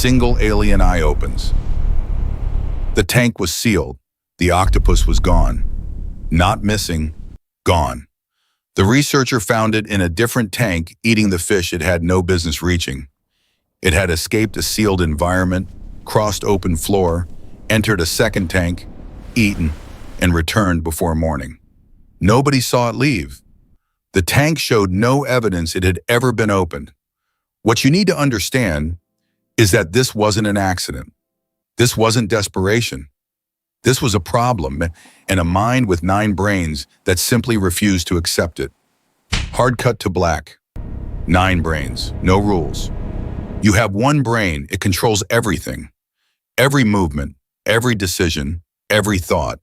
single alien eye opens. The tank was sealed. The octopus was gone. Not missing, gone. The researcher found it in a different tank, eating the fish it had no business reaching. It had escaped a sealed environment, crossed open floor, entered a second tank, eaten, and returned before morning. Nobody saw it leave. The tank showed no evidence it had ever been opened. What you need to understand is that this wasn't an accident. This wasn't desperation. This was a problem and a mind with 9 brains that simply refused to accept it. Hard cut to black. 9 brains, no rules. You have one brain, it controls everything. Every movement, every decision, every thought.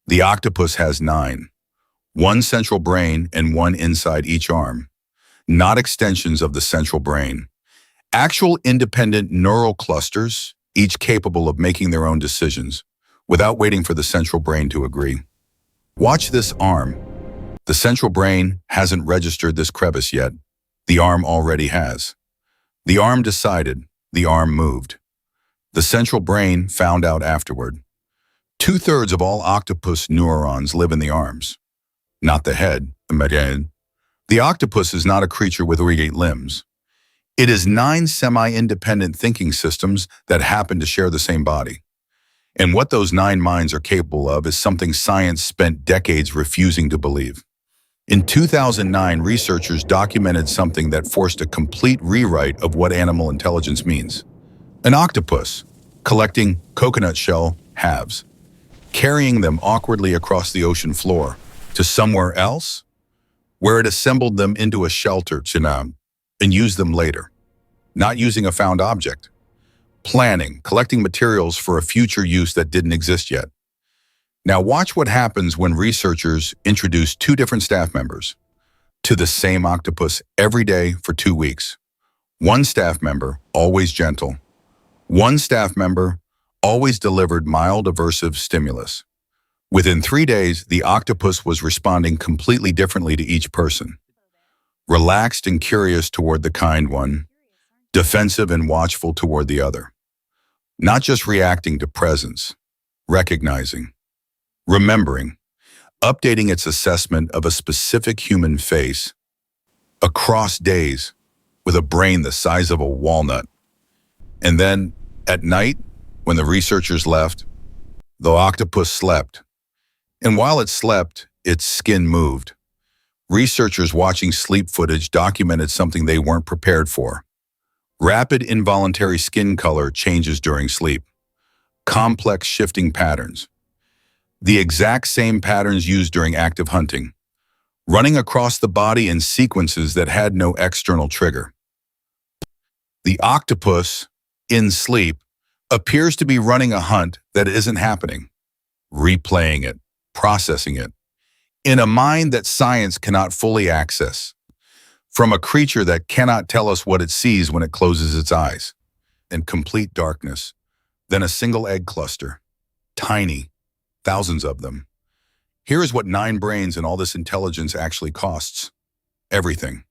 The octopus has 9. 1 central brain and 1 inside each arm. Not extensions of the central brain. Actual independent neural clusters, each capable of making their own decisions, without waiting for the central brain to agree. Watch this arm. The central brain hasn't registered this crevice yet. The arm already has. The arm decided. The arm moved. The central brain found out afterward. 2/3 of all octopus neurons live in the arms. Not the head, the head. The octopus is not a creature with 8 limbs. It is 9 semi-independent thinking systems that happen to share the same body. And what those 9 minds are capable of is something science spent decades refusing to believe. In 2009, researchers documented something that forced a complete rewrite of what animal intelligence means. An octopus collecting coconut shell halves, carrying them awkwardly across the ocean floor to somewhere else, where it assembled them into a shelter and used them later. Not using a found object. Planning, collecting materials for a future use that didn't exist yet. Now watch what happens when researchers introduce 2 different staff members to the same octopus every day for 2 weeks. 1 staff member, always gentle. 1 staff member, always delivered mild aversive stimulus. Within 3 days, the octopus was responding completely differently to each person. Relaxed and curious toward the kind one, defensive and watchful toward the other. Not just reacting to presence, recognizing, remembering, updating its assessment of a specific human face across days with a brain the size of a walnut. And then, at night, when the researchers left, the octopus slept. And while it slept, its skin moved. Researchers watching sleep footage documented something they weren't prepared for. Rapid involuntary skin color changes during sleep. Complex shifting patterns. The exact same patterns used during active hunting. Running across the body in sequences that had no external trigger. The octopus, in sleep, appears to be running a hunt that isn't happening. Replaying it, processing it, in a mind that science cannot fully access. From a creature that cannot tell us what it sees when it closes its eyes. In complete darkness, then a single egg cluster. Tiny, thousands of them. Here is what 9 brains and all this intelligence actually costs. Everything.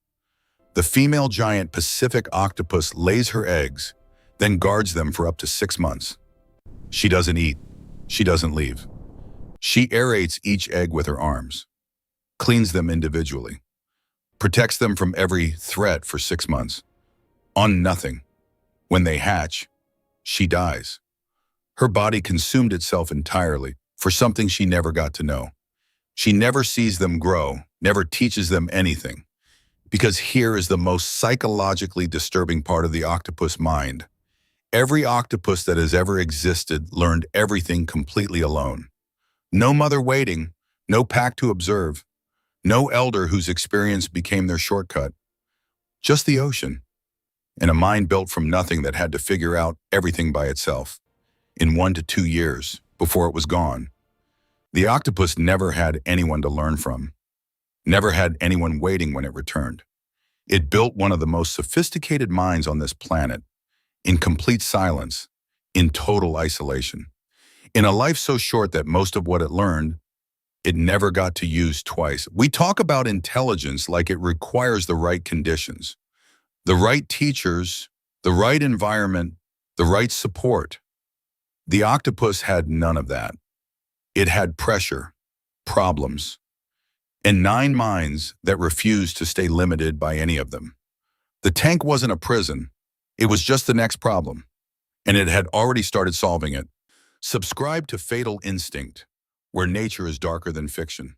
The female giant Pacific octopus lays her eggs, then guards them for up to 6 months. She doesn't eat. She doesn't leave. She aerates each egg with her arms, cleans them individually, protects them from every threat for 6 months. On nothing. When they hatch, she dies. Her body consumed itself entirely for something she never got to know. She never sees them grow, never teaches them anything. Because here is the most psychologically disturbing part of the octopus mind. Every octopus that has ever existed learned everything completely alone. No mother waiting, no pack to observe, no elder whose experience became their shortcut. Just the ocean, and a mind built from nothing that had to figure out everything by itself in 1 to 2 years before it was gone. The octopus never had anyone to learn from, never had anyone waiting when it returned. It built one of the most sophisticated minds on this planet, in complete silence, in total isolation. In a life so short that most of what it learned, it never got to use twice. We talk about intelligence like it requires the right conditions, the right teachers, the right environment, the right support. The octopus had none of that. It had pressure, problems, and 9 minds that refused to stay limited by any of them. The tank wasn't a prison. It was just the next problem, and it had already started solving it. Subscribe to Fatal Instinct, where nature is darker than fiction.